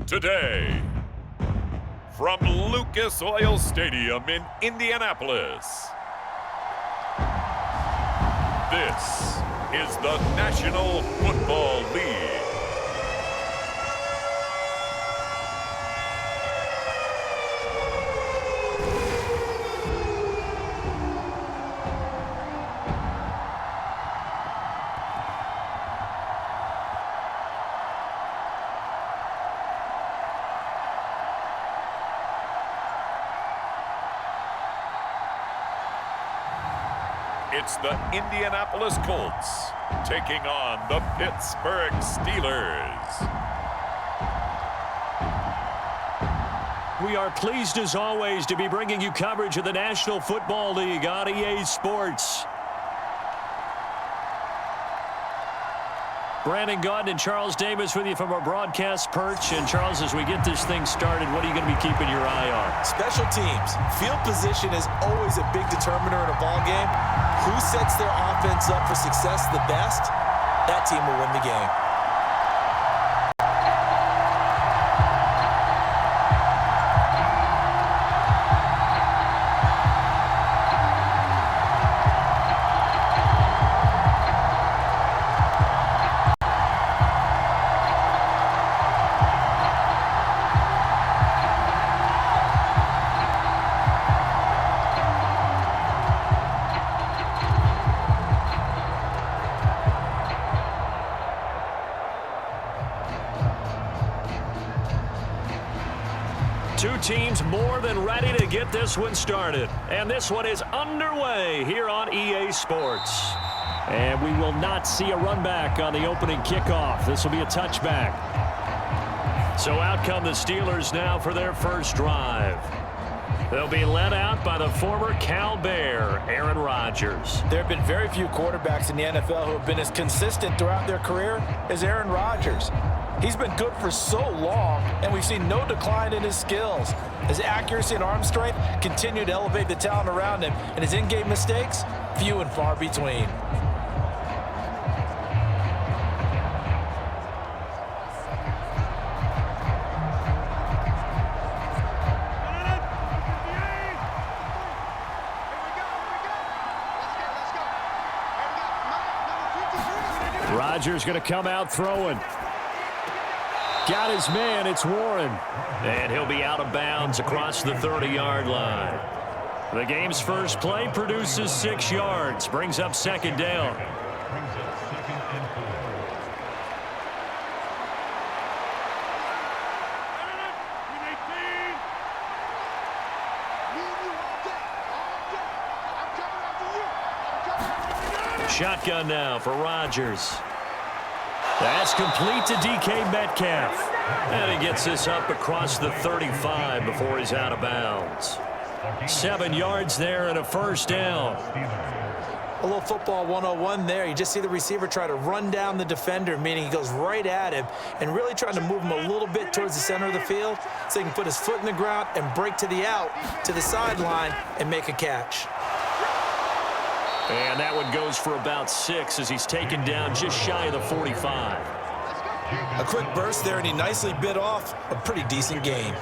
today. From Lucas Oil Stadium in Indianapolis, this is the National Football League. It's the Indianapolis Colts taking on the Pittsburgh Steelers. We are pleased as always to be bringing you coverage of the National Football League on EA Sports. Brandon Gaudin and Charles Davis with you from our broadcast perch. And Charles, as we get this thing started, what are you going to be keeping your eye on? Special teams. Field position is always a big determiner in a ball game. Who sets their offense up for success the best, that team will win the game. Two teams more than ready to get this one started. And this one is underway here on EA Sports. And we will not see a run back on the opening kickoff. This will be a touchback. So out come the Steelers now for their first drive. They'll be led out by the former Cal Bear, Aaron Rodgers. There have been very few quarterbacks in the NFL who have been as consistent throughout their career as Aaron Rodgers. He's been good for so long, and we've seen no decline in his skills. His accuracy and arm strength continue to elevate the talent around him, and his in-game mistakes, few and far between. Rodgers going to come out throwing. Got his man, it's Warren. And he'll be out of bounds across the 30-yard line. The game's first play produces 6 yards, brings up second down. Shotgun now for Rodgers. That's complete to DK Metcalf. And he gets this up across the 35 before he's out of bounds. 7 yards there and a first down. A little football 101 there. You just see the receiver try to run down the defender, meaning he goes right at him and really trying to move him a little bit towards the center of the field so he can put his foot in the ground and break to the out, to the sideline, and make a catch. And that one goes for about 6 as he's taken down just shy of the 45. A quick burst there, and he nicely bit off a pretty decent gain.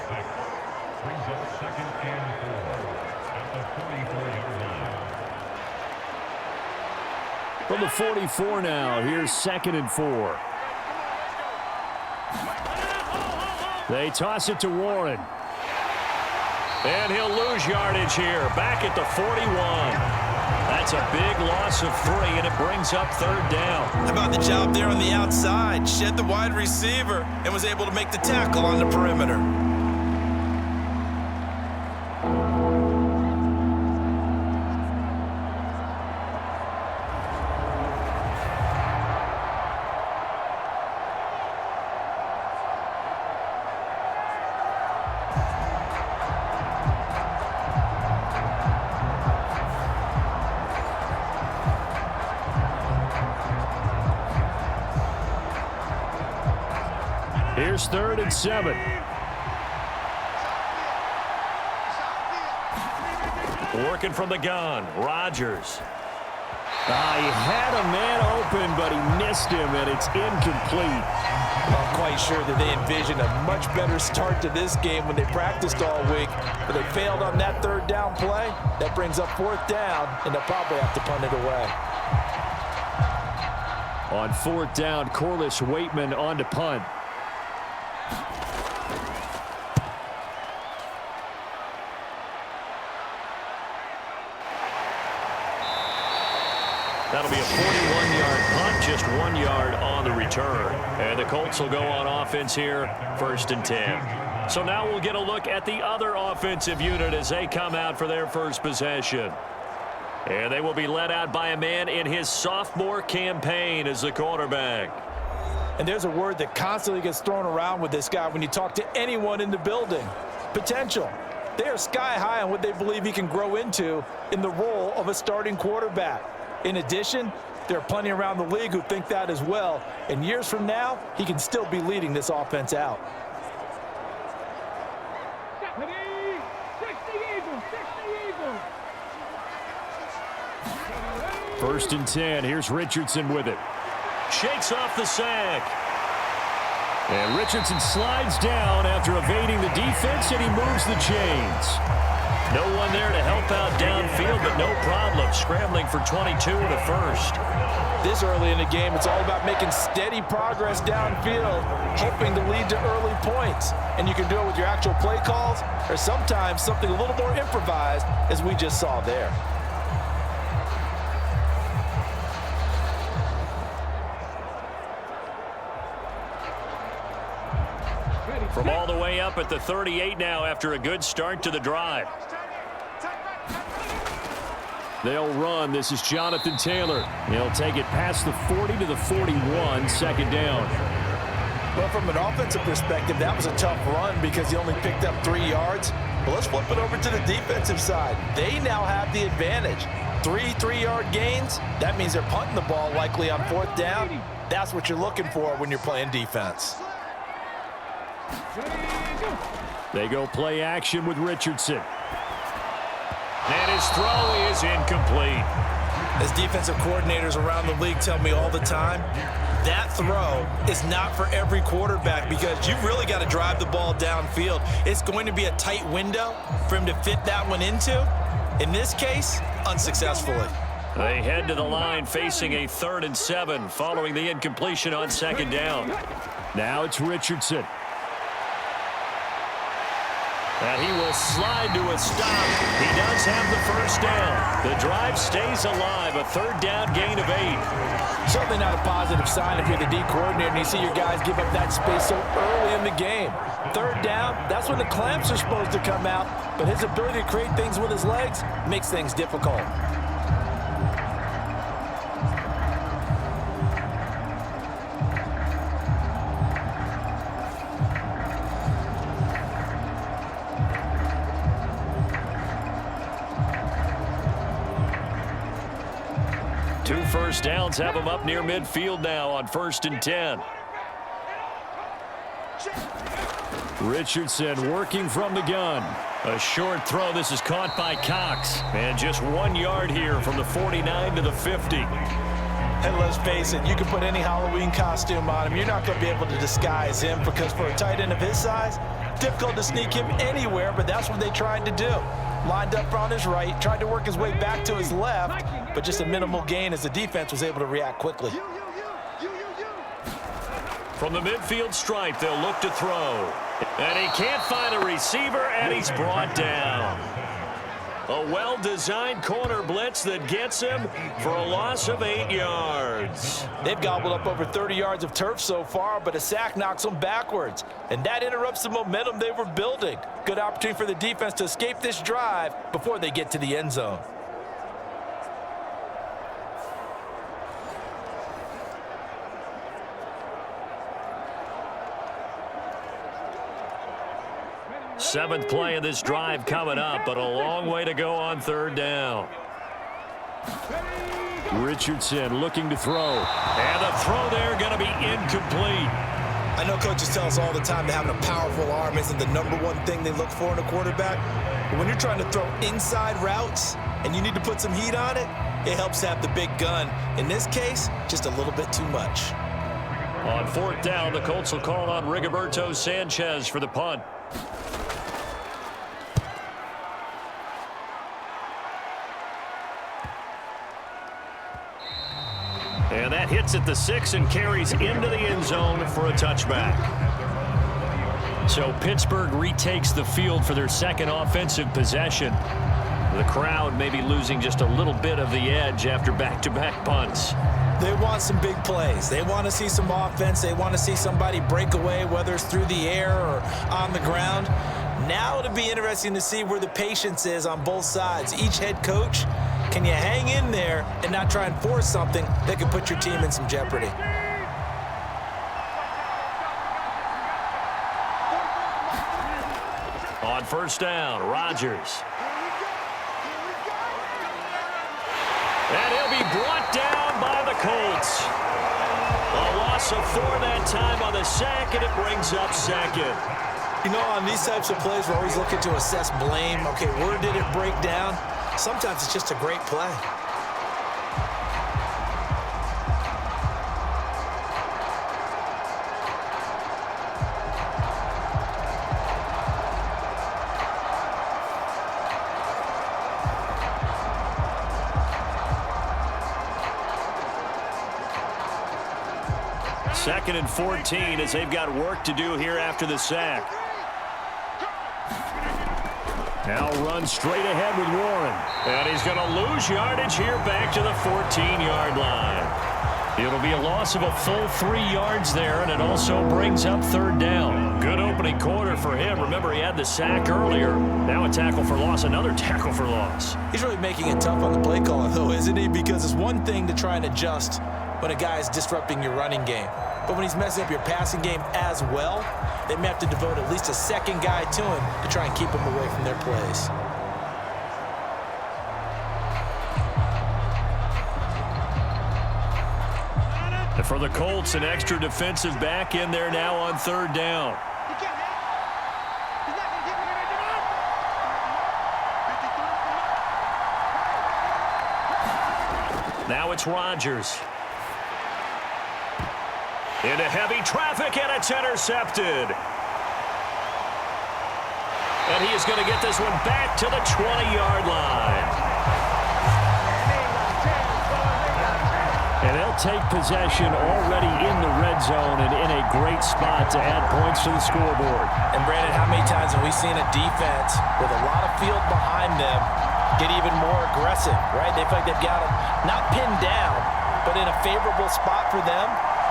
From the 44 now, here's 2nd and 4. They toss it to Warren. And he'll lose yardage here, back at the 41. That's a big loss of 3, and it brings up 3rd down. How about the job there on the outside? Shed the wide receiver and was able to make the tackle on the perimeter. Here's 3rd and 7. Working from the gun, Rodgers. He had a man open, but he missed him, and it's incomplete. I'm quite sure that they envision a much better start to this game when they practiced all week, but they failed on that third down play. That brings up fourth down, and they'll probably have to punt it away. On fourth down, Corliss Waitman on to punt. That'll be a 41-yard punt, just 1 yard on the return. And the Colts will go on offense here, 1st and 10. So now we'll get a look at the other offensive unit as they come out for their first possession. And they will be led out by a man in his sophomore campaign as the quarterback. And there's a word that constantly gets thrown around with this guy when you talk to anyone in the building. Potential. They are sky high on what they believe he can grow into in the role of a starting quarterback. In addition, there are plenty around the league who think that as well. And years from now, he can still be leading this offense out. First and 10. Here's Richardson with it. Shakes off the sack. And Richardson slides down after evading the defense, and he moves the chains. No one there to help out downfield, but no problem scrambling for 22 and a first. This early in the game, it's all about making steady progress downfield, hoping to lead to early points. And you can do it with your actual play calls, or sometimes something a little more improvised, as we just saw there. From all the way up at the 38 now after a good start to the drive. They'll run. This is Jonathan Taylor. He'll take it past the 40 to the 41, second down. Well, from an offensive perspective, that was a tough run because he only picked up 3 yards. But let's flip it over to the defensive side. They now have the advantage. 3-3-yard gains. That means they're punting the ball likely on fourth down. That's what you're looking for when you're playing defense. They go play action with Richardson. And his throw is incomplete. As defensive coordinators around the league tell me all the time, that throw is not for every quarterback because you've really got to drive the ball downfield. It's going to be a tight window for him to fit that one into. In this case, unsuccessfully. They head to the line facing a 3rd and 7 following the incompletion on second down. Now it's Richardson. And he will slide to a stop. He does have the first down. The drive stays alive. A 3rd down gain of 8. Certainly not a positive sign if you're the D coordinator and you see your guys give up that space so early in the game. 3rd down, that's when the clamps are supposed to come out. But his ability to create things with his legs makes things difficult. Two first downs have him up near midfield now on 1st and 10. Richardson working from the gun. A short throw. This is caught by Cox. And just 1 yard here from the 49 to the 50. And let's face it, you can put any Halloween costume on him. You're not going to be able to disguise him because for a tight end of his size, difficult to sneak him anywhere, but that's what they tried to do. Lined up on his right, tried to work his way back to his left, but just a minimal gain as the defense was able to react quickly. From the midfield stripe, they'll look to throw. And he can't find a receiver, and he's brought down. A well-designed corner blitz that gets him for a loss of 8 yards. They've gobbled up over 30 yards of turf so far, but a sack knocks them backwards. And that interrupts the momentum they were building. Good opportunity for the defense to escape this drive before they get to the end zone. Seventh play of this drive coming up, but a long way to go on 3rd down. Richardson looking to throw. And the throw there going to be incomplete. I know coaches tell us all the time that having a powerful arm isn't the #1 thing they look for in a quarterback. But when you're trying to throw inside routes and you need to put some heat on it, it helps to have the big gun. In this case, just a little bit too much. On fourth down, the Colts will call on Rigoberto Sanchez for the punt. And that hits at the 6 and carries into the end zone for a touchback. So Pittsburgh retakes the field for their second offensive possession. The crowd may be losing just a little bit of the edge after back-to-back punts. They want some big plays. They want to see some offense. They want to see somebody break away, whether it's through the air or on the ground. Now it'll be interesting to see where the patience is on both sides. Each head coach, can you hang in there and not try and force something that could put your team in some jeopardy? On first down, Rodgers. And he'll be brought down by the Colts. A loss of 4 that time on the sack, and it brings up second. You know, on these types of plays, we're always looking to assess blame. Okay, where did it break down? Sometimes it's just a great play. Second and 14 as they've got work to do here after the sack. Now run straight ahead with Warren. And he's going to lose yardage here back to the 14-yard line. It'll be a loss of a full 3 yards there, and it also brings up third down. Good opening quarter for him. Remember, he had the sack earlier. Now a tackle for loss, another tackle for loss. He's really making it tough on the play caller, though, isn't he? Because it's one thing to try and adjust when a guy is disrupting your running game. But when he's messing up your passing game as well, they may have to devote at least a second guy to him to try and keep him away from their plays. And for the Colts, an extra defensive back in there now on third down. Now it's Rodgers. Into heavy traffic, and it's intercepted. And he is going to get this one back to the 20-yard line. And they'll take possession already in the red zone and in a great spot to add points to the scoreboard. And, Brandon, how many times have we seen a defense with a lot of field behind them get even more aggressive, right? They feel like they've got them not pinned down, but in a favorable spot for them.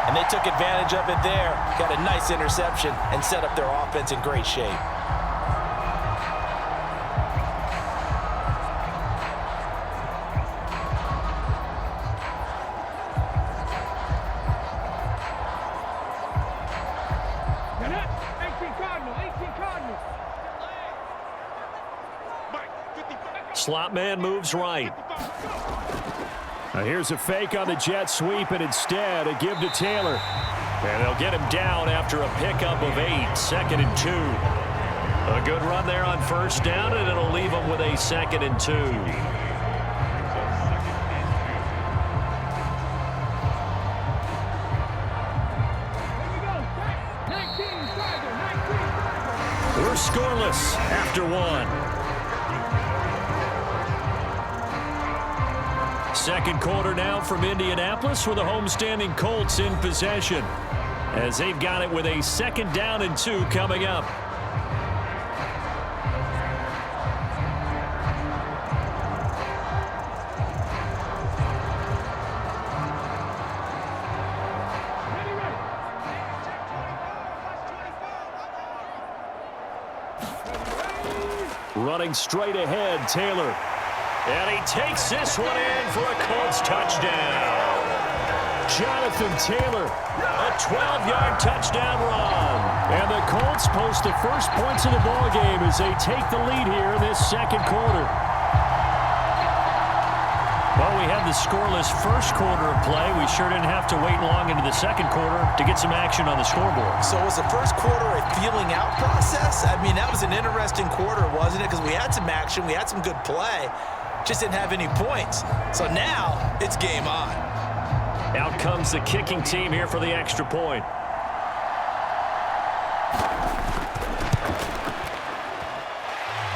And they took advantage of it there, got a nice interception, and set up their offense in great shape. Slot man moves right. Now here's a fake on the jet sweep, and instead a give to Taylor. And they'll get him down after a pickup of 8, 2nd and 2. A good run there on first down, and it'll leave him with a 2nd and 2. We're scoreless after 1. Second quarter now from Indianapolis with the homestanding Colts in possession as they've got it with a 2nd down and 2 coming up. Running straight ahead, Taylor. And he takes this one in for a Colts touchdown. Jonathan Taylor, a 12-yard touchdown run. And the Colts post the first points of the ballgame as they take the lead here in this second quarter. Well, we had the scoreless first quarter of play. We sure didn't have to wait long into the second quarter to get some action on the scoreboard. So was the first quarter a feeling out process? I mean, that was an interesting quarter, wasn't it? Because we had some action, we had some good play. Just didn't have any points. So now it's game on. Out comes the kicking team here for the extra point.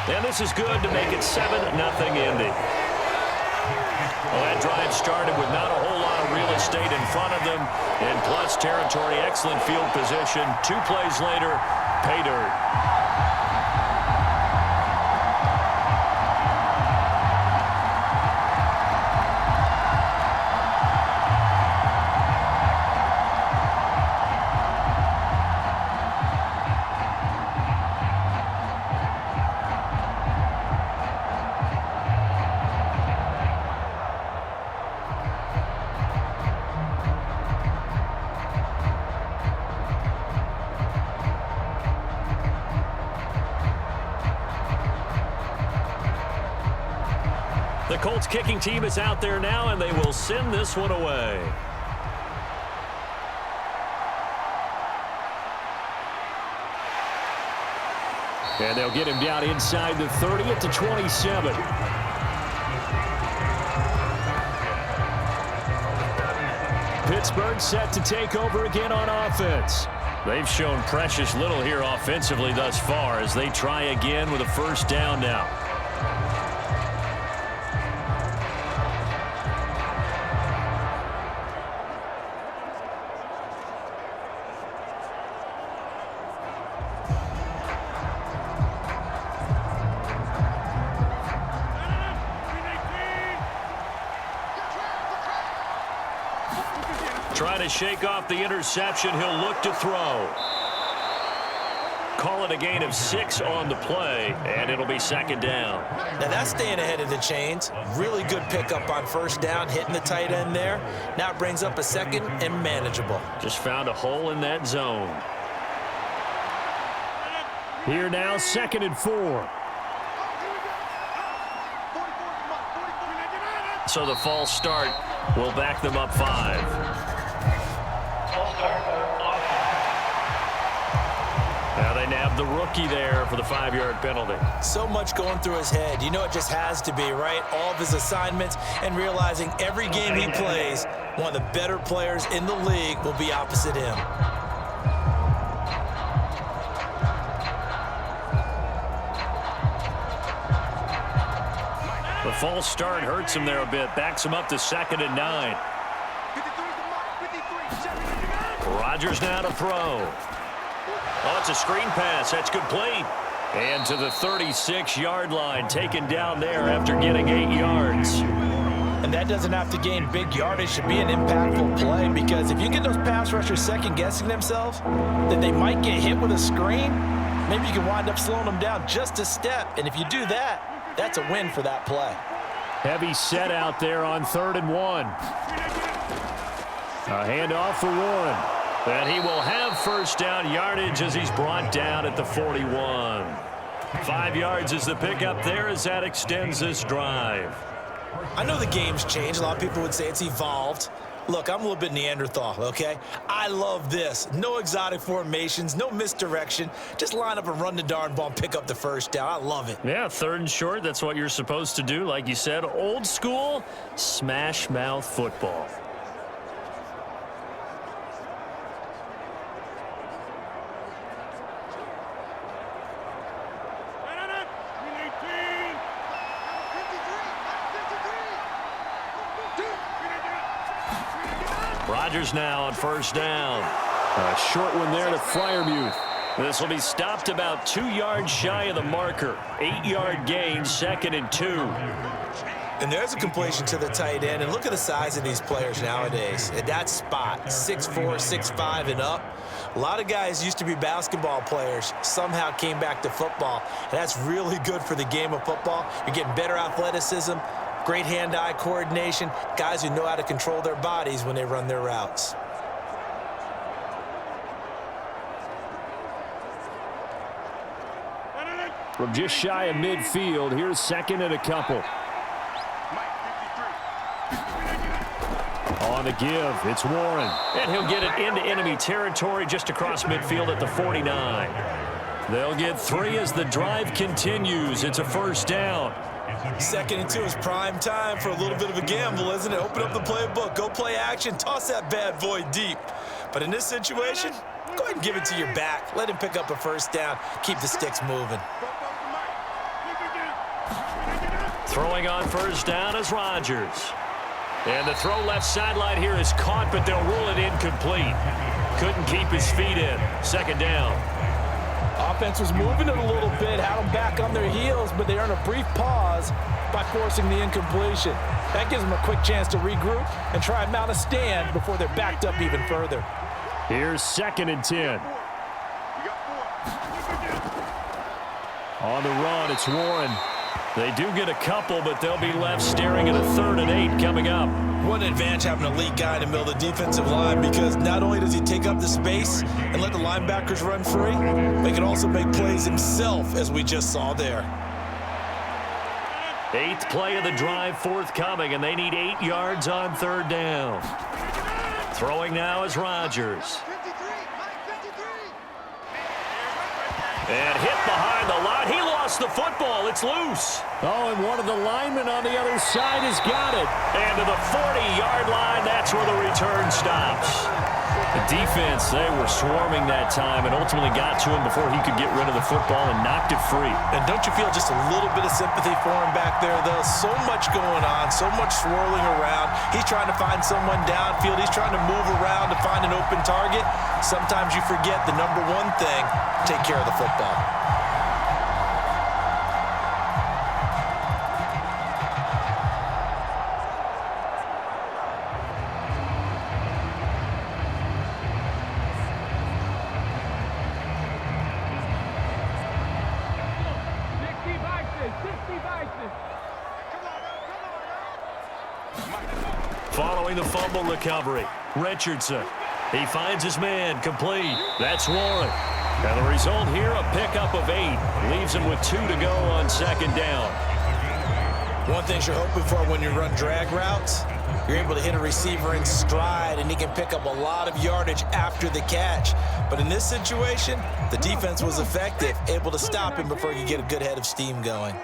And this is good to make it 7-0 Indy. Well, that drive started with not a whole lot of real estate in front of them. And plus territory, excellent field position. 2 plays later, pay dirt. The Colts kicking team is out there now, and they will send this one away. And they'll get him down inside the 30 at the 27. Pittsburgh set to take over again on offense. They've shown precious little here offensively thus far as they try again with a first down now. Trying to shake off the interception. He'll look to throw. Call it a gain of 6 on the play, and it'll be second down. Now that's staying ahead of the chains. Really good pickup on first down, hitting the tight end there. Now it brings up a second and manageable. Just found a hole in that zone. Here now, 2nd and 4. So the false start will back them up 5. Now they nab the rookie there for the 5-yard penalty. So much going through his head. You know it just has to be, right? All of his assignments and realizing every game he plays, one of the better players in the league will be opposite him. The false start hurts him there a bit. Backs him up to 2nd and 9. Rodgers now to throw. Oh, it's a screen pass. That's complete. And to the 36-yard line, taken down there after getting 8 yards. And that doesn't have to gain big yardage to be an impactful play, because if you get those pass rushers second-guessing themselves, that they might get hit with a screen, maybe you can wind up slowing them down just a step. And if you do that, that's a win for that play. Heavy set out there on 3rd and 1. A handoff for Warren. And he will have first down yardage as he's brought down at the 41. 5 yards is the pickup there as that extends this drive. I know the game's changed. A lot of people would say it's evolved. Look, I'm a little bit Neanderthal, okay? I love this. No exotic formations, no misdirection. Just line up and run the darn ball and pick up the first down. I love it. Yeah, 3rd and short, that's what you're supposed to do. Like you said, old school, smash mouth football. Rodgers now on first down. A short one there to Freiermuth. This will be stopped about 2 yards shy of the marker. 8-yard gain, 2nd and 2. And there's a completion to the tight end. And look at the size of these players nowadays. At that spot, 6'4", 6'5", and up. A lot of guys used to be basketball players, somehow came back to football. And that's really good for the game of football. You're getting better athleticism, great hand-eye coordination, guys who know how to control their bodies when they run their routes. From just shy of midfield, here's 2nd and a couple. On the give, it's Warren. And he'll get it into enemy territory just across midfield at the 49. They'll get 3 as the drive continues. It's a first down. Second and 2 is prime time for a little bit of a gamble, isn't it? Open up the playbook, go play action, toss that bad boy deep. But in this situation, go ahead and give it to your back. Let him pick up a first down. Keep the sticks moving. Throwing on first down is Rodgers. And the throw left sideline here is caught, but they'll rule it incomplete. Couldn't keep his feet in. Second down. Offense was moving it a little bit, had them back on their heels, but they earned a brief pause by forcing the incompletion. That gives them a quick chance to regroup and try and mount a stand before they're backed up even further. Here's second and 10. On the run, it's Warren. They do get a couple, but they'll be left staring at a 3rd and 8 coming up. What an advantage having an elite guy in the middle of the defensive line, because not only does he take up the space and let the linebackers run free, but he can also make plays himself, as we just saw there. 8th play of the drive forthcoming, and they need 8 yards on 3rd down. Throwing now is Rodgers. And hit behind the line. He lost the football. It's loose. Oh, and one of the linemen on the other side has got it. And to the 40-yard line, that's where the return stops. The defense, they were swarming that time and ultimately got to him before he could get rid of the football and knocked it free. And don't you feel just a little bit of sympathy for him back there, though? So much going on, so much swirling around. He's trying to find someone downfield. He's trying to move around to find an open target. Sometimes you forget the number one thing, take care of the football. Following the fumble recovery, Richardson. He finds his man, complete. That's Warren. And the result here, a pickup of 8. Leaves him with 2 to go on second down. One thing you're hoping for when you run drag routes, you're able to hit a receiver in stride, and he can pick up a lot of yardage after the catch. But in this situation, the defense was effective, able to stop him before he could get a good head of steam going.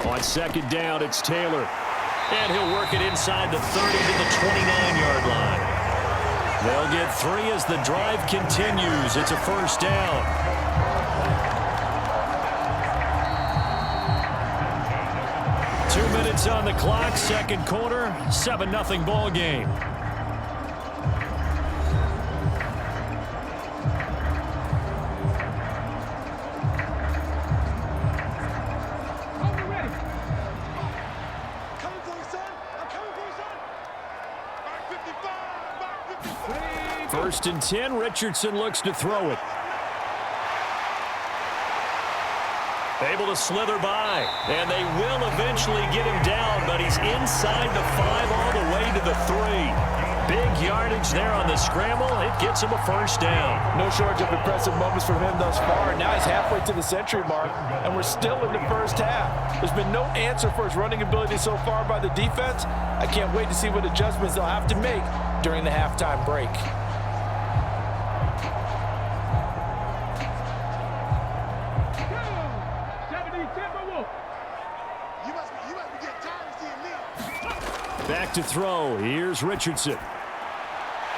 On second down, it's Taylor. And he'll work it inside the 30 to the 29-yard line. They'll get 3 as the drive continues. It's a first down. Two minutes on the clock, second quarter, 7-0 ball game. First and 10, Richardson looks to throw it. Able to slither by, and they will eventually get him down, but he's inside the 5 all the way to the 3. Big yardage there on the scramble. It gets him a first down. No shortage of impressive moments from him thus far. Now he's halfway to the century mark, and we're still in the first half. There's been no answer for his running ability so far by the defense. I can't wait to see what adjustments they'll have to make during the halftime break. Back to throw. Here's Richardson.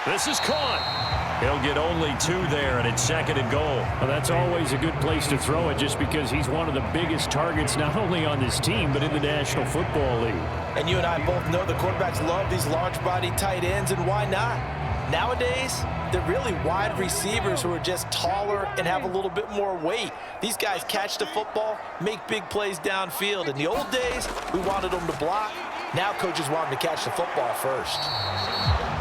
This is caught. He'll get only 2 there, and it's second and goal. Well, that's always a good place to throw it just because he's one of the biggest targets not only on this team but in the National Football League. And you and I both know the quarterbacks love these large-body tight ends, and why not? Nowadays, they're really wide receivers who are just taller and have a little bit more weight. These guys catch the football, make big plays downfield. In the old days, we wanted them to block. Now coaches want them to catch the football first.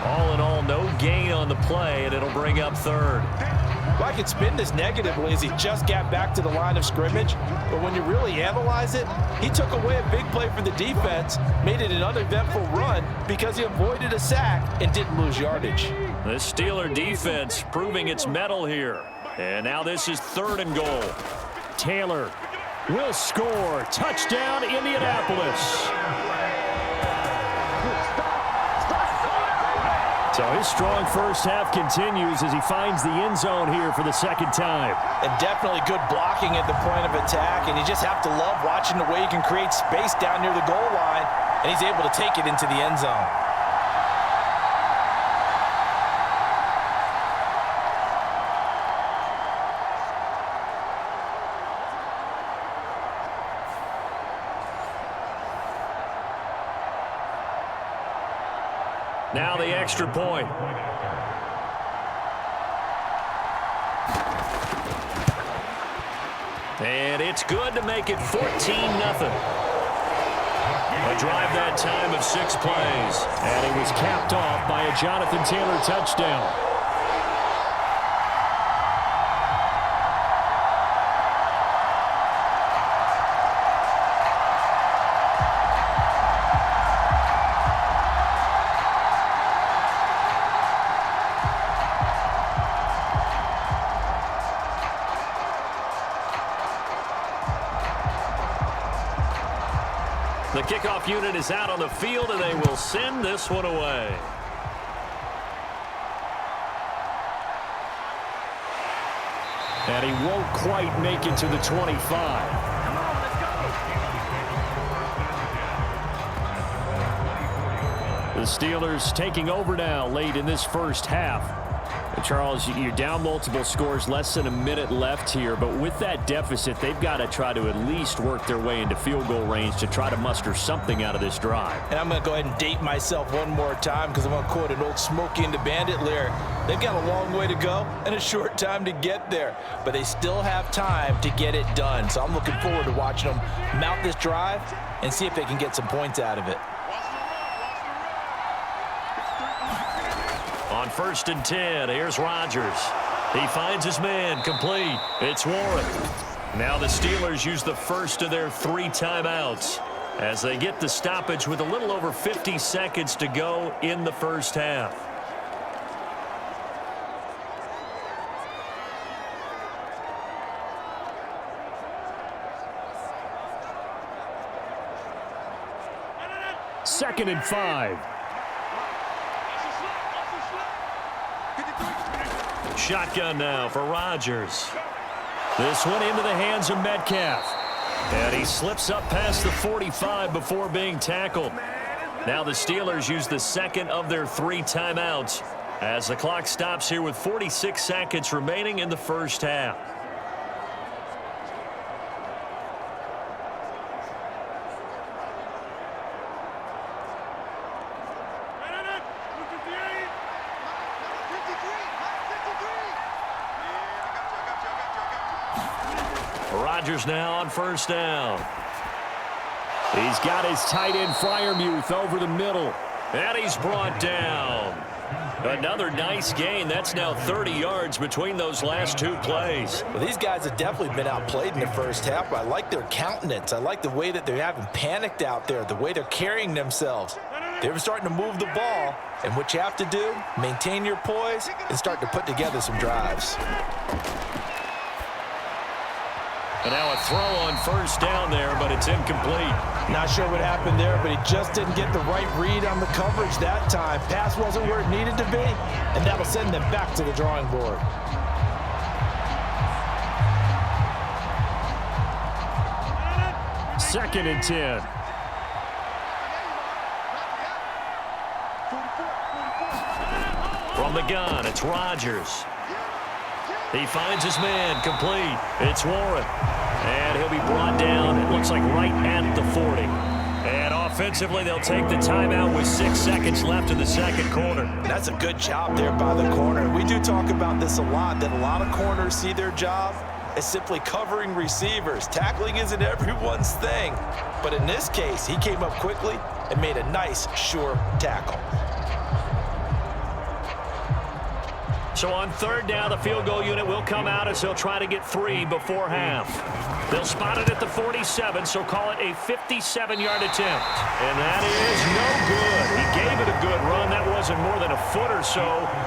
All in all, no gain on the play, and it'll bring up third. Well, I could spin this negatively as he just got back to the line of scrimmage, but when you really analyze it, he took away a big play for the defense, made it an uneventful run because he avoided a sack and didn't lose yardage. The Steeler defense proving its mettle here. And now this is third and goal. Taylor will score. Touchdown, Indianapolis. So his strong first half continues as he finds the end zone here for the second time. And definitely good blocking at the point of attack, and you just have to love watching the way he can create space down near the goal line, and he's able to take it into the end zone. Now the extra point. And it's good to make it 14-0. A drive that time of 6 plays. And it was capped off by a Jonathan Taylor touchdown. The kickoff unit is out on the field, and they will send this one away. And he won't quite make it to the 25. Come on, let's go. The Steelers taking over now late in this first half. Charles, you're down multiple scores, less than a minute left here, but with that deficit, they've got to try to at least work their way into field goal range to try to muster something out of this drive. And I'm going to go ahead and date myself one more time because I'm going to quote an old Smokey and the Bandit lyric. They've got a long way to go and a short time to get there, but they still have time to get it done. So I'm looking forward to watching them mount this drive and see if they can get some points out of it. On 1st and 10, here's Rodgers. He finds his man, complete. It's Warren. Now the Steelers use the first of their 3 timeouts as they get the stoppage with a little over 50 seconds to go in the first half. Second and 5. Shotgun now for Rodgers. This one into the hands of Metcalf. And he slips up past the 45 before being tackled. Now the Steelers use the second of their 3 timeouts as the clock stops here with 46 seconds remaining in the first half. Rodgers now on 1st down. He's got his tight end Freiermuth over the middle. And he's brought down. Another nice gain. That's now 30 yards between those last 2 plays. Well, these guys have definitely been outplayed in the first half. I like their countenance. I like the way that they haven't panicked out there, the way they're carrying themselves. They're starting to move the ball. And what you have to do, maintain your poise and start to put together some drives. And now a throw on 1st down there, but it's incomplete. Not sure what happened there, but he just didn't get the right read on the coverage that time. Pass wasn't where it needed to be, and that'll send them back to the drawing board. Second and 10. From the gun, it's Rodgers. He finds his man, complete. It's Warren. And he'll be brought down, it looks like right at the 40. And offensively, they'll take the timeout with 6 seconds left in the second quarter. That's a good job there by the corner. We do talk about this a lot, that a lot of corners see their job as simply covering receivers. Tackling isn't everyone's thing. But in this case, he came up quickly and made a nice, sure tackle. So on 3rd down, the field goal unit will come out as they'll try to get 3 before half. They'll spot it at the 47, so call it a 57-yard attempt. And that is no good. He gave it a good run. That wasn't more than a foot or so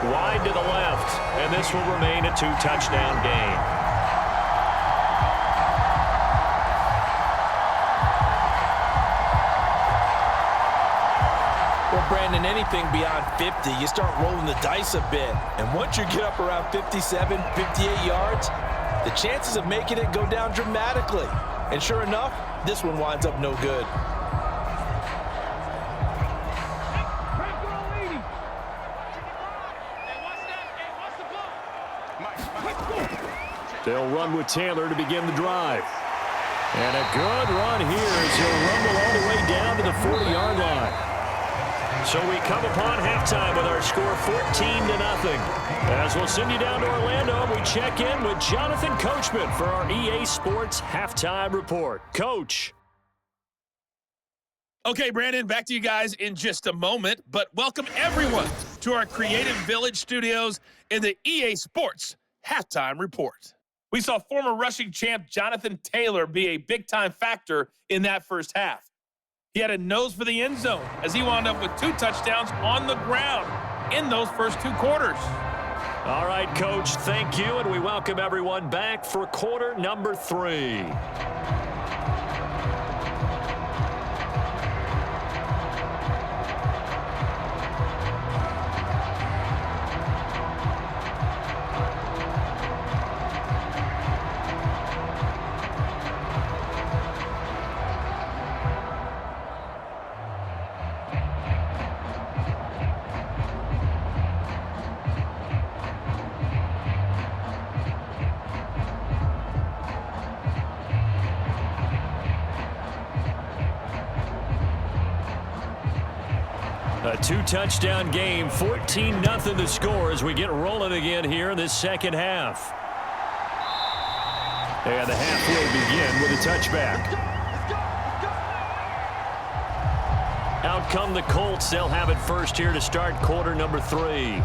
wide to the left. And this will remain a 2-touchdown game. Well, Brandon, anything beyond 50, you start rolling the dice a bit. And once you get up around 57, 58 yards, the chances of making it go down dramatically. And sure enough, this one winds up no good. They'll run with Taylor to begin the drive. And a good run here as he'll rumble all the way down to the 40-yard line. So we come upon halftime with our score 14-0. As we'll send you down to Orlando, we check in with Jonathan Coachman for our EA Sports Halftime Report. Coach. Okay, Brandon, back to you guys in just a moment, but welcome everyone to our Creative Village studios in the EA Sports Halftime Report. We saw former rushing champ Jonathan Taylor be a big-time factor in that first half. He had a nose for the end zone as he wound up with 2 touchdowns on the ground in those first 2 quarters. All right, Coach, thank you, and we welcome everyone back for quarter number 3. A 2-touchdown game, 14-0 the score as we get rolling again here in this second half. And the half will begin with a touchback. Out come the Colts. They'll have it first here to start quarter number 3.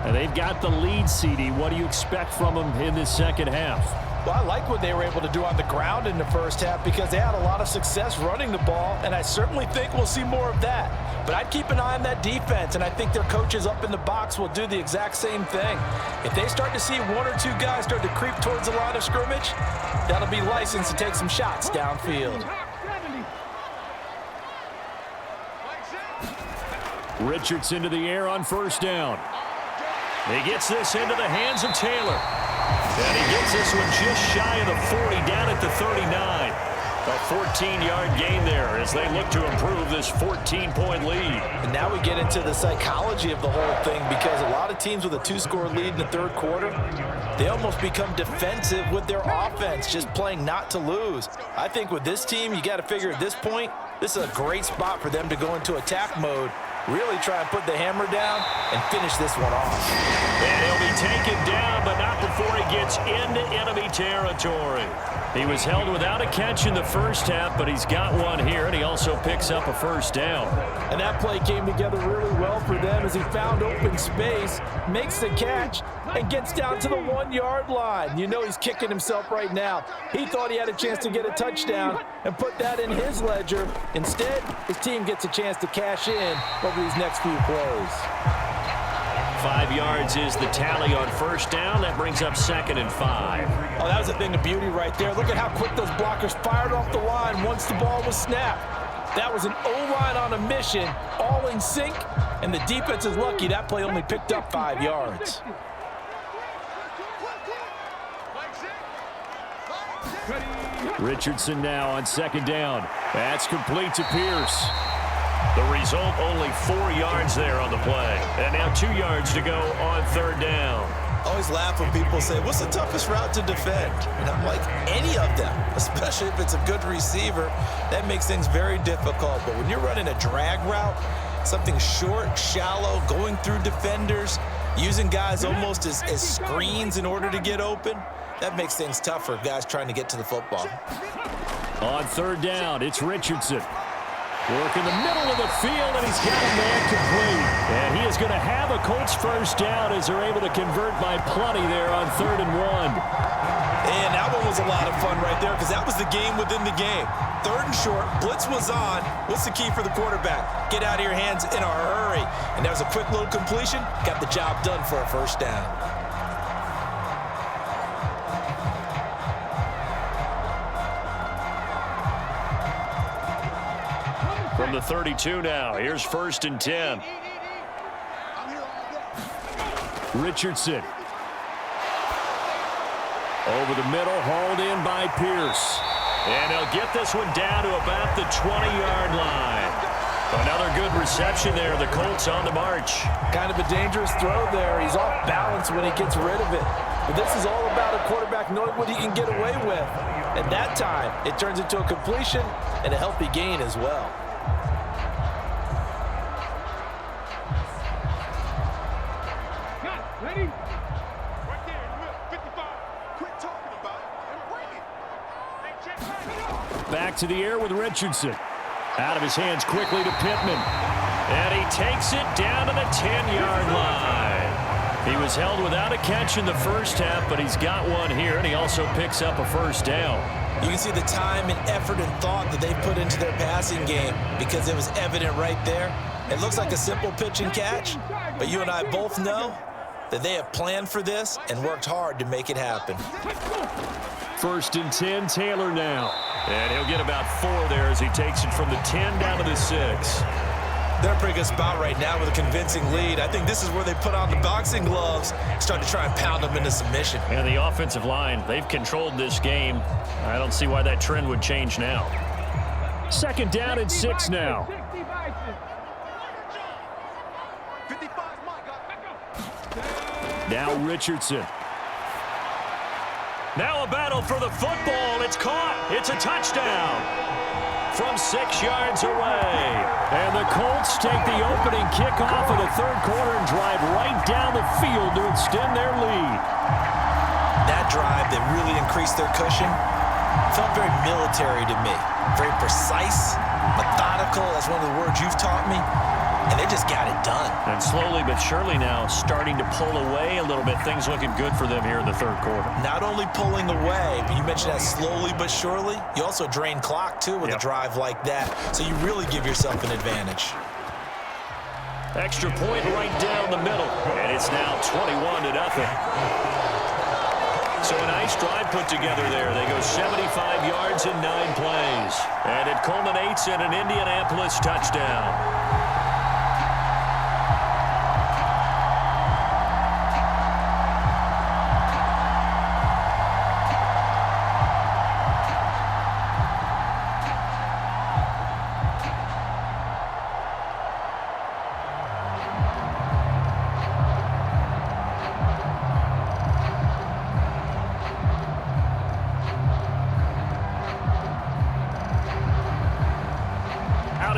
And they've got the lead, CD. What do you expect from them in this second half? Well, I like what they were able to do on the ground in the first half because they had a lot of success running the ball, and I certainly think we'll see more of that. But I'd keep an eye on that defense, and I think their coaches up in the box will do the exact same thing. If they start to see 1 or 2 guys start to creep towards the line of scrimmage, that'll be licensed to take some shots downfield. Richardson to the air on first down. He gets this into the hands of Taylor. And he gets this one just shy of the 40, down at the 39. A 14-yard gain there as they look to improve this 14-point lead. And now we get into the psychology of the whole thing because a lot of teams with a 2-score lead in the third quarter, they almost become defensive with their offense, just playing not to lose. I think with this team, you got to figure at this point, this is a great spot for them to go into attack mode, really try and put the hammer down and finish this one off. And he'll be taken down, but not before he gets into enemy territory. He was held without a catch in the first half, but he's got one here, and he also picks up a first down. And that play came together really well for them as he found open space, makes the catch, and gets down to the 1-yard line. You know he's kicking himself right now. He thought he had a chance to get a touchdown and put that in his ledger. Instead, his team gets a chance to cash in over these next few plays. 5 yards is the tally on first down. That brings up 2nd and 5. Oh, that was a thing of beauty right there. Look at how quick those blockers fired off the line once the ball was snapped. That was an O-line on a mission, all in sync, and the defense is lucky that play only picked up 5 yards. Richardson now on 2nd down. That's complete to Pierce. The result, only 4 yards there on the play. And now 2 yards to go on 3rd down. I always laugh when people say, what's the toughest route to defend? And I'm like, any of them, especially if it's a good receiver. That makes things very difficult. But when you're running a drag route, something short, shallow, going through defenders, using guys almost as screens in order to get open, that makes things tough for guys trying to get to the football. On 3rd down, it's Richardson. Work in the middle of the field, and he's got a man complete. And he is going to have a Colts first down as they're able to convert by plenty there on 3rd and 1. And that one was a lot of fun right there because that was the game within the game. 3rd and short, blitz was on. What's the key for the quarterback? Get out of your hands in a hurry. And that was a quick little completion. Got the job done for a first down. From the 32 now, here's 1st and 10. Richardson. Over the middle, hauled in by Pierce. And they'll get this one down to about the 20-yard line. Another good reception there. The Colts on the march. Kind of a dangerous throw there. He's off balance when he gets rid of it. But this is all about a quarterback knowing what he can get away with. At that time, it turns into a completion and a healthy gain as well. Ready? Right there in the middle, 55. Quit talking about it and bring it. Hey, check. Back to the air with Richardson. Out of his hands quickly to Pittman. And he takes it down to the 10-yard line. He was held without a catch in the first half, but he's got one here, and he also picks up a first down. You can see the time and effort and thought that they put into their passing game because it was evident right there. It looks like a simple pitch and catch, but you and I both know that they have planned for this and worked hard to make it happen. 1st and 10, Taylor now. And he'll get about 4 there as he takes it from the 10 down to the 6. They're in a pretty good spot right now with a convincing lead. I think this is where they put on the boxing gloves, start to try and pound them into submission. And the offensive line, they've controlled this game. I don't see why that trend would change now. 2nd down and 6 now. 55's my guy. Now Richardson. Now a battle for the football. It's caught. It's a touchdown from 6 yards away. And the Colts take the opening kickoff of the 3rd quarter and drive right down the field to extend their lead. That drive that really increased their cushion felt very military to me. Very precise, methodical. That's one of the words you've taught me. And they just got it done. And slowly but surely now starting to pull away a little bit. Things looking good for them here in the 3rd quarter. Not only pulling away, but you mentioned that slowly but surely. You also drain clock, too, with a drive like that. So you really give yourself an advantage. Extra point right down the middle. And it's now 21-0. So a nice drive put together there. They go 75 yards in 9 plays. And it culminates in an Indianapolis touchdown.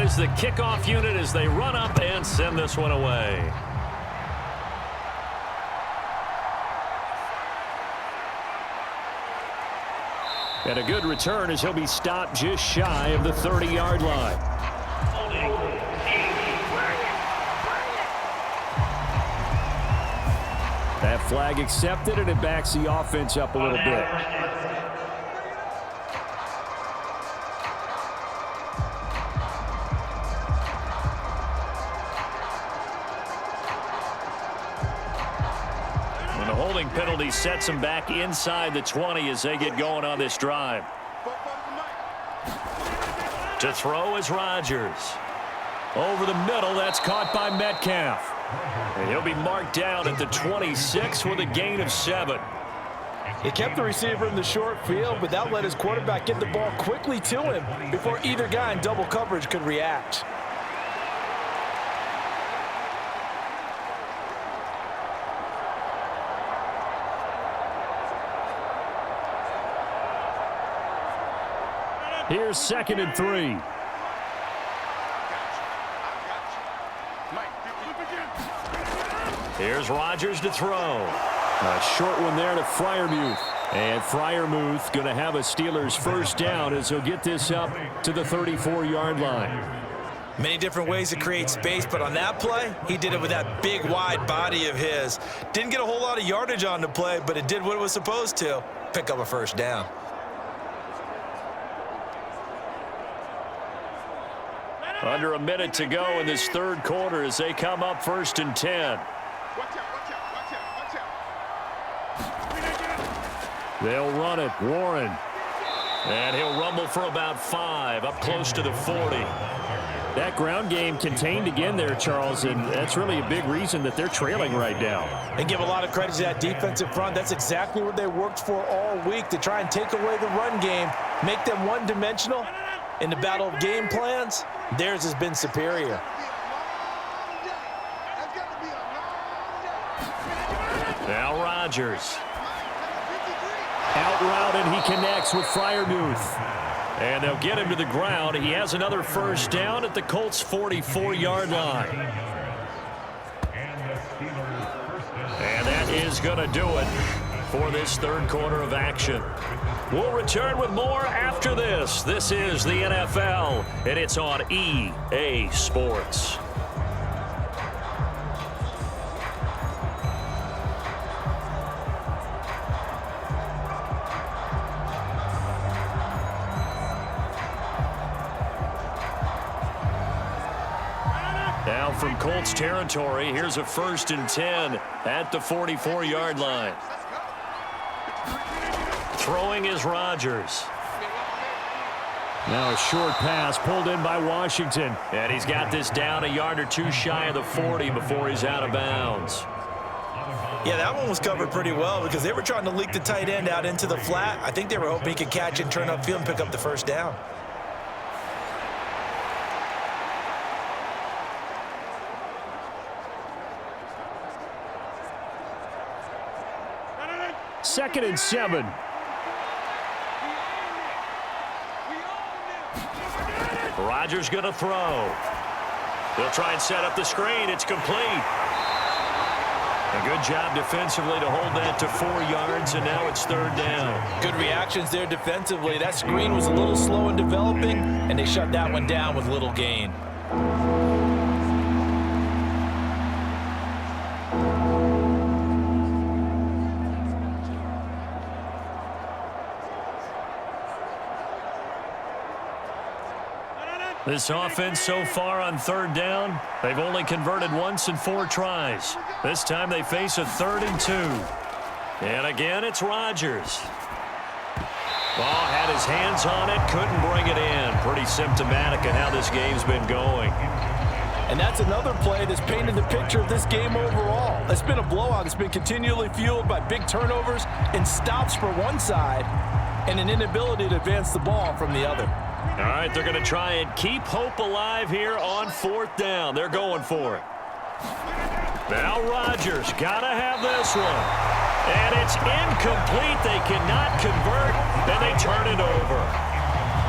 Is the kickoff unit as they run up and send this one away. And a good return as he'll be stopped just shy of the 30-yard line. That flag accepted, and it backs the offense up a little bit. Penalty sets them back inside the 20 as they get going on this drive. To throw is Rodgers. Over the middle, that's caught by Metcalf. And he'll be marked down at the 26 with a gain of 7. They kept the receiver in the short field, but that let his quarterback get the ball quickly to him before either guy in double coverage could react. Here's 2nd and 3. Here's Rodgers to throw. A short one there to Freiermuth. And Freiermuth going to have a Steelers first down as he'll get this up to the 34-yard line. Many different ways to create space, but on that play, he did it with that big, wide body of his. Didn't get a whole lot of yardage on the play, but it did what it was supposed to. Pick up a first down. Under a minute to go in this 3rd quarter as they come up 1st and 10. They'll run it. Warren. And he'll rumble for about 5, up close to the 40. That ground game contained again there, Charles, and that's really a big reason that they're trailing right now. And give a lot of credit to that defensive front. That's exactly what they worked for all week, to try and take away the run game, make them one-dimensional. In the battle of game plans, theirs has been superior. Now Rodgers. Out route, and he connects with Freiermuth. And they'll get him to the ground. He has another first down at the Colts' 44-yard line. And that is going to do it for this third quarter of action. We'll return with more after this. This is the NFL, and it's on EA Sports. Now from Colts territory, here's a 1st and 10 at the 44-yard line. Throwing is Rodgers. Now a short pass pulled in by Washington. And he's got this down a yard or two shy of the 40 before he's out of bounds. Yeah, that one was covered pretty well because they were trying to leak the tight end out into the flat. I think they were hoping he could catch it, turn upfield, and pick up the first down. Second and 7. Rodgers going to throw. They'll try and set up the screen. It's complete. A good job defensively to hold that to 4 yards, and now it's 3rd down. Good reactions there defensively. That screen was a little slow in developing, and they shut that one down with little gain. This offense so far on 3rd down, they've only converted once in 4 tries. This time they face a 3rd and 2. And again, it's Rodgers. Ball had his hands on it, couldn't bring it in. Pretty symptomatic of how this game's been going. And that's another play that's painted the picture of this game overall. It's been a blowout. It's been continually fueled by big turnovers and stops for one side and an inability to advance the ball from the other. All right, they're going to try and keep hope alive here on 4th down. They're going for it. Now Rodgers got to have this one. And it's incomplete. They cannot convert, and they turn it over.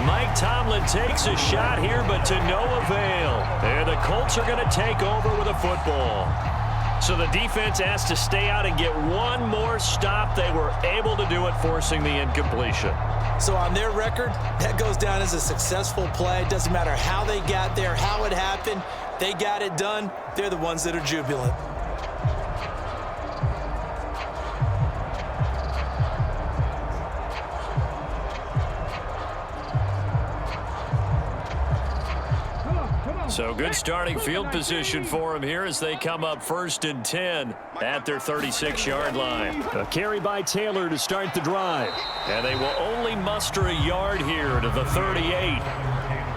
Mike Tomlin takes a shot here, but to no avail. And the Colts are going to take over with a football. So the defense has to stay out and get one more stop. They were able to do it, forcing the incompletion. So on their record, that goes down as a successful play. It doesn't matter how they got there, how it happened. They got it done. They're the ones that are jubilant. So good starting field position for him here as they come up 1st and 10 at their 36-yard line. A carry by Taylor to start the drive. And they will only muster a yard here to the 38.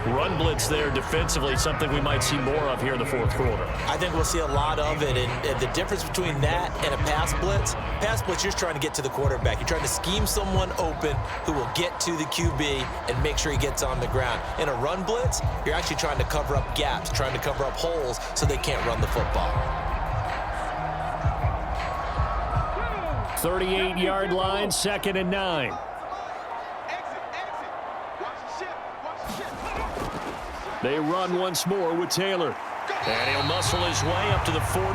Run blitz there defensively, something we might see more of here in the 4th quarter. I think we'll see a lot of it, and the difference between that and a pass blitz, you're trying to get to the quarterback. You're trying to scheme someone open who will get to the QB and make sure he gets on the ground. In a run blitz, you're actually trying to cover up gaps, trying to cover up holes so they can't run the football. 38-yard line, 2nd and 9. They run once more with Taylor. And he'll muscle his way up to the 43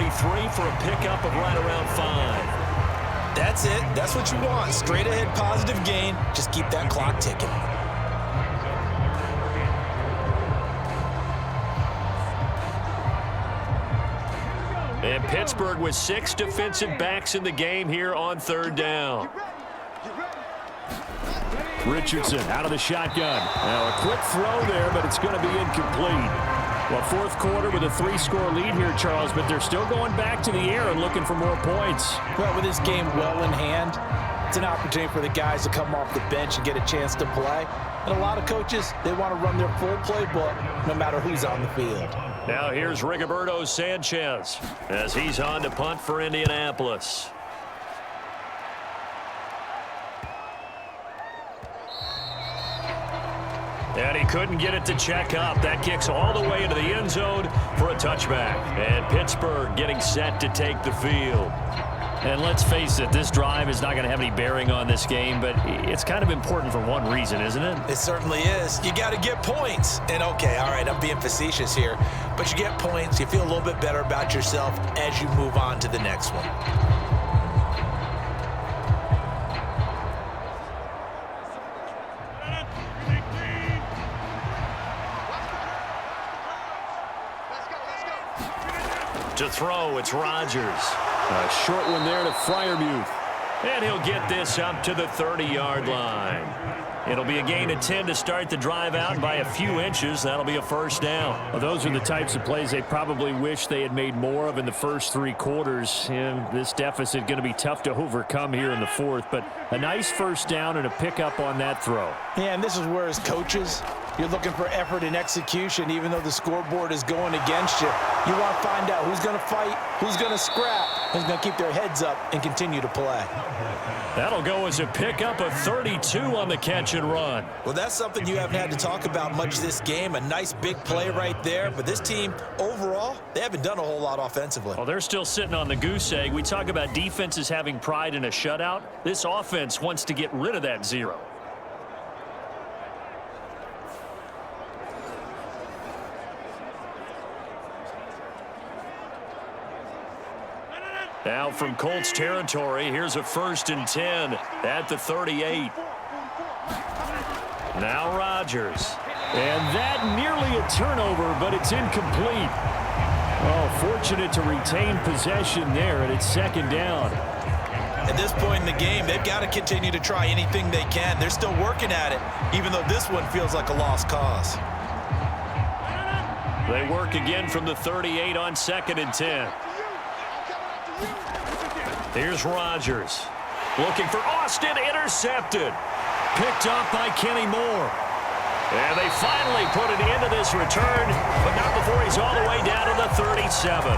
for a pickup of right around 5. That's it. That's what you want. Straight ahead positive gain. Just keep that clock ticking. And Pittsburgh with 6 defensive backs in the game here on 3rd down. Richardson out of the shotgun. Now a quick throw there, but it's going to be incomplete. Well, 4th quarter with a 3-score lead here, Charles, but they're still going back to the air and looking for more points. Well, with this game well in hand, It's an opportunity for the guys to come off the bench and get a chance to play. And a lot of coaches, they want to run their full playbook no matter who's on the field. Now here's Rigoberto Sanchez as he's on to punt for Indianapolis. And he couldn't get it to check up. That kicks all the way into the end zone for a touchback. And Pittsburgh getting set to take the field. And let's face it, this drive is not going to have any bearing on this game, but it's kind of important for one reason, isn't it? It certainly is. You got to get points. And okay, all right, I'm being facetious here, but you get points, you feel a little bit better about yourself as you move on to the next one. To throw, it's Rodgers. A short one there to Freiermuth. And he'll get this up to the 30-yard line. It'll be a gain of 10 to start the drive out by a few inches. That'll be a first down. Well, those are the types of plays they probably wish they had made more of in the first 3 quarters. And this deficit going to be tough to overcome here in the fourth. But a nice first down and a pickup on that throw. Yeah, and this is where as coaches, you're looking for effort and execution, even though the scoreboard is going against you. You want to find out who's going to fight, who's going to scrap, who's going to keep their heads up and continue to play. That'll go as a pickup of 32 on the catch and run. Well, that's something you haven't had to talk about much this game. A nice big play right there. But this team, overall, they haven't done a whole lot offensively. Well, they're still sitting on the goose egg. We talk about defenses having pride in a shutout. This offense wants to get rid of that 0. Now from Colts territory, here's a 1st and 10 at the 38. Now Rodgers. And that nearly a turnover, but it's incomplete. Oh, fortunate to retain possession there, and it's 2nd down. At this point in the game, they've got to continue to try anything they can. They're still working at it, even though this one feels like a lost cause. They work again from the 38 on 2nd and 10. Here's Rodgers. Looking for Austin, intercepted. Picked off by Kenny Moore. And they finally put an end to this return, but not before he's all the way down to the 37.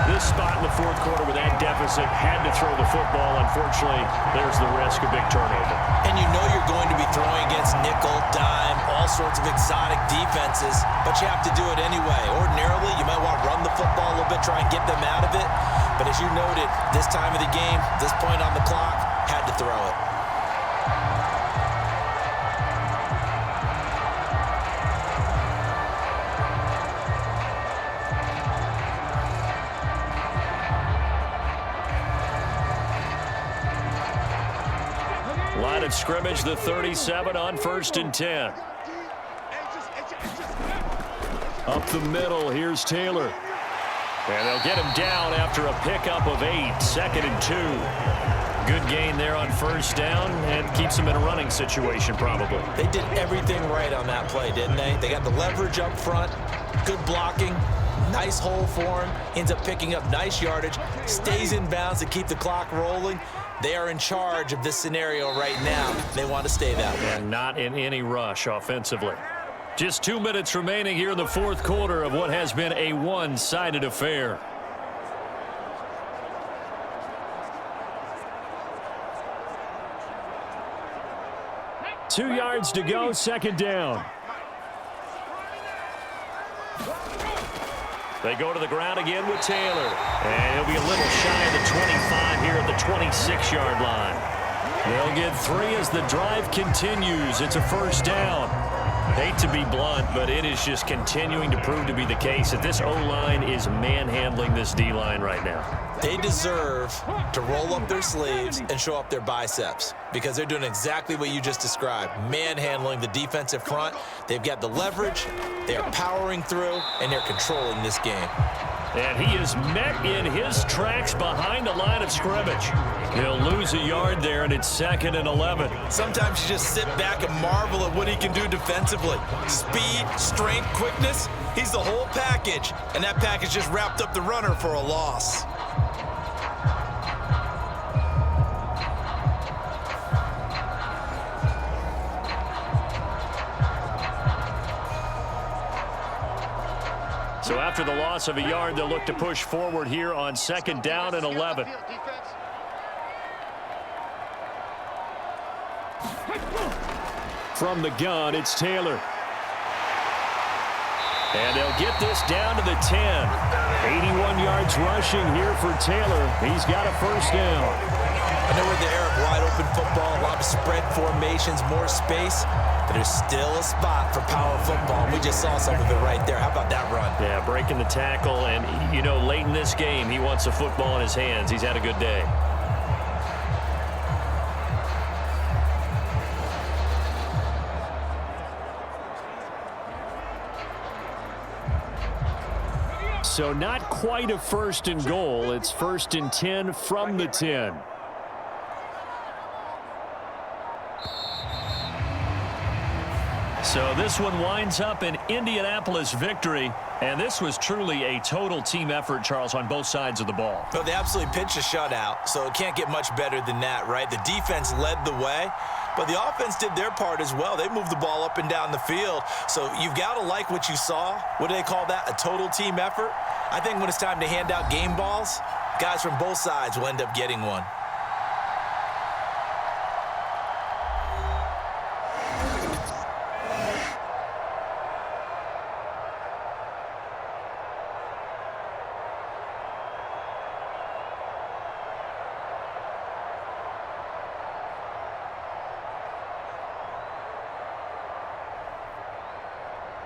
This spot in the 4th quarter with that deficit had to throw the football. Unfortunately, there's the risk of big turnover. And you know you're going to be throwing against nickel, dime, all sorts of exotic defenses, but you have to do it anyway. Ordinarily, you might want to run the football a little bit, try and get them out of it. But as you noted, this time of the game, this point on the clock, had to throw it. Line of scrimmage, the 37 on 1st and 10. Up the middle, here's Taylor. And they'll get him down after a pickup of 8, 2nd and 2. Good gain there on 1st down and keeps him in a running situation probably. They did everything right on that play, didn't they? They got the leverage up front, good blocking, nice hole for him, ends up picking up nice yardage, stays in bounds to keep the clock rolling. They are in charge of this scenario right now. They want to stay that way. And not in any rush offensively. Just 2 minutes remaining here in the 4th quarter of what has been a one-sided affair. Two yards to go, 2nd down. They go to the ground again with Taylor. And he'll be a little shy of the 25 here at the 26-yard line. They'll get 3 as the drive continues. It's a 1st down. Hate to be blunt, but it is just continuing to prove to be the case that this O-line is manhandling this D-line right now. They deserve to roll up their sleeves and show up their biceps because they're doing exactly what you just described, manhandling the defensive front. They've got the leverage, they are powering through, and they're controlling this game. And he is met in his tracks behind the line of scrimmage. He'll lose a yard there, and it's 2nd and 11. Sometimes you just sit back and marvel at what he can do defensively. Speed, strength, quickness, he's the whole package. And that package just wrapped up the runner for a loss. So after the loss of a yard, they'll look to push forward here on 2nd down and 11. From the gun, it's Taylor. And they'll get this down to the 10. 81 yards rushing here for Taylor. He's got a first down. I know we're in the era of wide-open football, a lot of spread formations, more space, but there's still a spot for power football. We just saw some of it right there. How about that run? Yeah, breaking the tackle, and, you know, late in this game, he wants the football in his hands. He's had a good day. So not quite a 1st and goal. It's 1st and 10 from the 10. So this one winds up an Indianapolis victory, and this was truly a total team effort, Charles, on both sides of the ball. So they absolutely pitched a shutout, so it can't get much better than that, right? The defense led the way, but the offense did their part as well. They moved the ball up and down the field, so you've got to like what you saw. What do they call that? A total team effort? I think when it's time to hand out game balls, guys from both sides will end up getting one.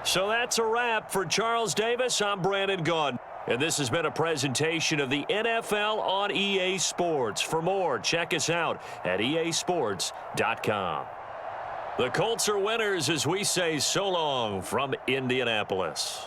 So that's a wrap for Charles Davis. I'm Brandon Gaudin. And this has been a presentation of the NFL on EA Sports. For more, check us out at easports.com. The Colts are winners as we say so long from Indianapolis.